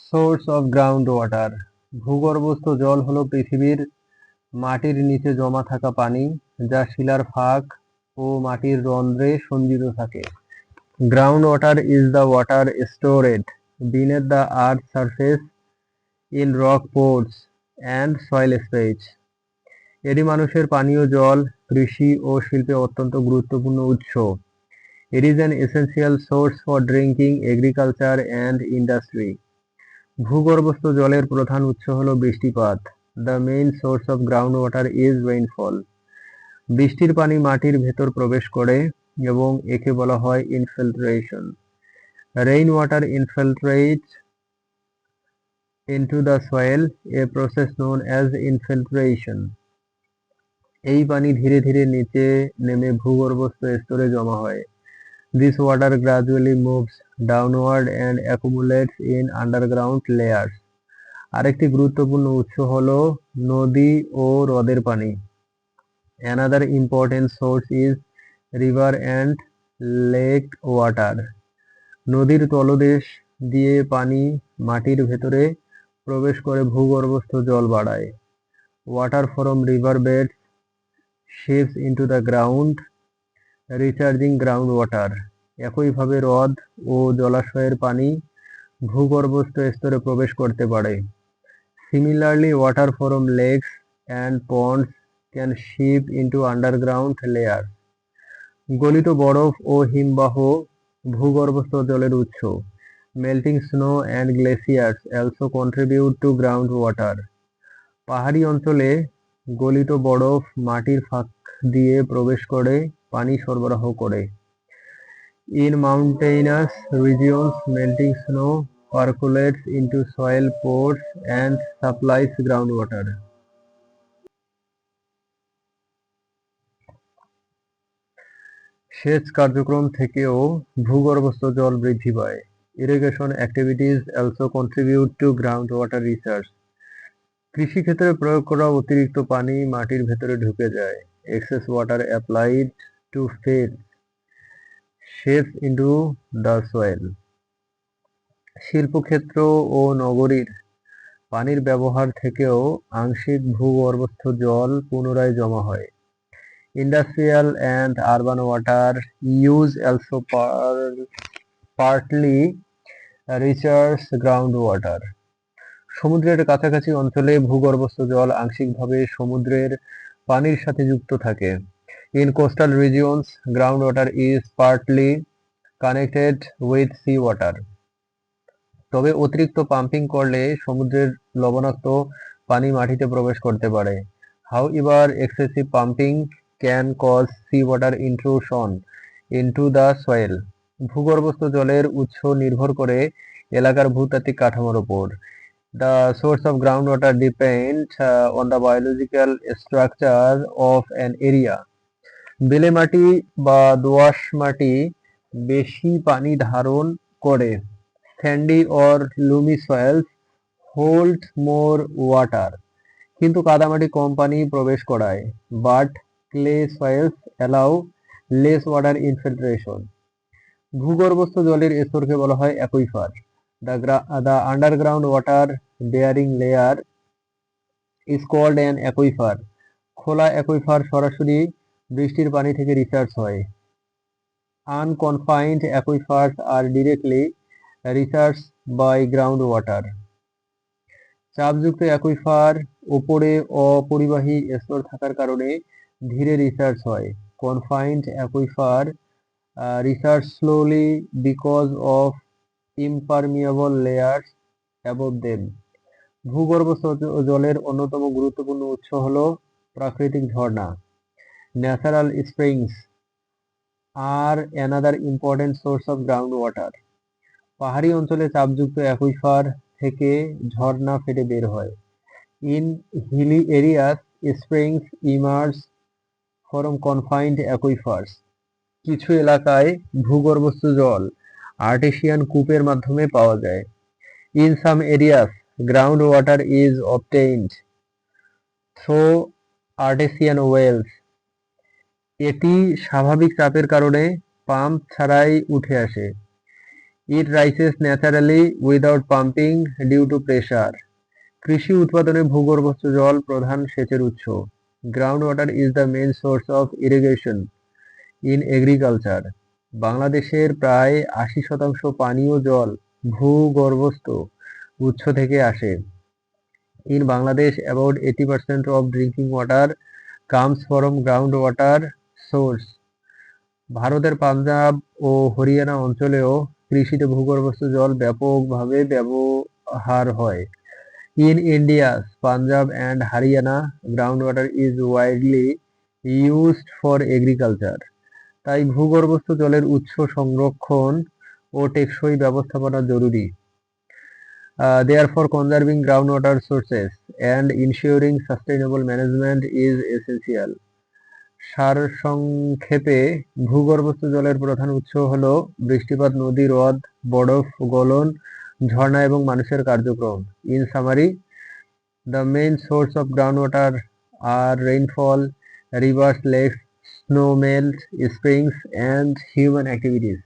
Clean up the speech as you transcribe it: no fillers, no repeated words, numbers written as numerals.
Source of ground water. ভূগর্ভস্থ জল হলো পৃথিবীর মাটির নিচে জমা থাকা পানি, যা শিলার ফাঁক ও মাটির রন্ধ্রে সঞ্চিত থাকে। Ground water is the water storeyed beneath the earth's surface in rock pores and soil space. এটি মানুষের পানীয় জল, কৃষি ও শিল্পে অত্যন্ত গুরুত্বপূর্ণ উৎস। It is an essential source for drinking, agriculture and industry. ভূগর্ভস্থ জলের প্রধান উৎস হল বৃষ্টিপাত। The main source of groundwater is rainfall. বৃষ্টির পানি মাটির ভেতর প্রবেশ করে এবং একে বলা হয় infiltration. Rain water infiltrates into the soil, a process known as infiltration. এই পানি ধীরে ধীরে নিচে নেমে ভূগর্ভস্থ স্তরে জমা হয়। This water gradually moves downward and accumulates in underground layers. আরেকটি গুরুত্বপূর্ণ উৎস হলো নদী ও হ্রদের পানি। Another important source is river and lake water. নদীর তলদেশ দিয়ে পানি মাটির ভেতরে প্রবেশ করে ভূগর্ভস্থ জল বাড়ায়। Water from river beds seeps into the ground, recharging groundwater. একইভাবে হ্রদ ও জলাশয়ের পানি ভূগর্ভস্থ স্তরে প্রবেশ করতে পারে। Similarly, water from lakes and ponds can seep into underground layers. গলিত বরফ ও হিমবাহ ভূগর্ভস্থ জলের উৎস। Melting snow and glaciers also contribute to groundwater. পাহাড়ি অঞ্চলে গলিত বরফ মাটির ফাঁক দিয়ে প্রবেশ করে পানি সরবরাহ করে। In mountainous regions, melting snow percolates into soil pores and supplies groundwater. সেচ কার্যক্রম থেকেও ভূগর্ভস্থ জল বৃদ্ধি পায়। Irrigation activities also contribute to groundwater research. কৃষিক্ষেত্রে প্রয়োগ করা অতিরিক্ত পানি মাটির ভেতরে ঢুকে যায়। Excess water applied to fields seeps into the soil. শিল্পক্ষেত্র ও নগরীর পানির ব্যবহার থেকেও আংশিক ভূগর্ভস্থ জল পুনরায় জমা হয়। Industrial and urban water use also partly recharges groundwater. সমুদ্রের কাছাকাছি অঞ্চলে ভূগর্ভস্থ জল আংশিকভাবে সমুদ্রের পানির সাথে যুক্ত থাকে। In coastal regions, groundwater is partly connected with sea water. তবে অতিরিক্ত পাম্পিং করলে সমুদ্রের লবণাক্ত পানি মাটিতে প্রবেশ করতে পারে। However, excessive pumping can cause seawater intrusion into the soil. ভূগর্ভস্থ জলের উৎস নির্ভর করে এলাকার ভূতাত্ত্বিক কাঠামোর উপর। The source of groundwater depends on the biological structure of an area. বেলে মাটি বা দোআঁশ মাটি বেশি পানি ধারণ করে। Sandy or loamy soils hold more water. কিন্তু কাদামাটি কম পানি প্রবেশ করায়। But clay soils allow less water infiltration. ভূগর্ভস্থ জলের স্তরকে বলা হয় aquifer. The underground water bearing layer is called an aquifer. খোলা অ্যাকুইফার সরাসরি বৃষ্টির পানি থেকে রিচার্জ হয়। Unconfined aquifers are directly recharged by groundwater. চাপযুক্ত অ্যাকুইফার উপরে অপরিবাহী স্তর থাকার কারণে ধীরে রিচার্জ হয়। Confined aquifer recharge slowly because of impermeable layers above them. ভূগর্ভস্থ জলের অন্যতম গুরুত্বপূর্ণ উৎস হল প্রাকৃতিক ঝর্ণা। Natural springs are another important source of groundwater. পাহাড়ি অঞ্চলে চাপযুক্ত অ্যাকুইফার থেকে ঝর্ণা ফেটে বের হয়। In hilly areas, springs emerge from confined aquifers. কিছু এলাকায় ভূগর্ভস্থ জল আর্টেসিয়ান কূপের মাধ্যমে পাওয়া যায়। In some areas, groundwater is obtained through artesian wells. এটি স্বাভাবিক চাপের কারণে পাম্প ছাড়াই উঠে আসে। It rises naturally without pumping due to pressure. কৃষি উৎপাদনে ভূগর্ভস্থ জল প্রধান সেচের উৎস। Ground water is the main source of irrigation in agriculture. বাংলাদেশের প্রায় ৮০% পানীয় জল ভূগর্ভস্থ উৎস থেকে আসে। In Bangladesh, about 80% of drinking water comes from groundwater source. ভারতের পাঞ্জাব ও হরিয়ানা অঞ্চলেও কৃষিতে ভূগর্ভস্থ জল ব্যাপকভাবে ব্যবহার হয়। In India, Punjab and Haryana, groundwater is widely used for agriculture. তাই ভূগর্ভস্থ জলের উৎস সংরক্ষণ ও টেকসই ব্যবস্থাপনা জরুরি। Therefore, conserving groundwater sources and ensuring sustainable management is essential. সারসংক্ষেপে ভূগর্ভস্থ জলের প্রধান উৎস হল বৃষ্টিপাত, নদী, হ্রদ, বরফ গলন, ঝর্ণা এবং মানুষের কার্যক্রম। In summary, the main source of groundwater are rainfall, rivers, lakes, snow melt, springs, and human activities.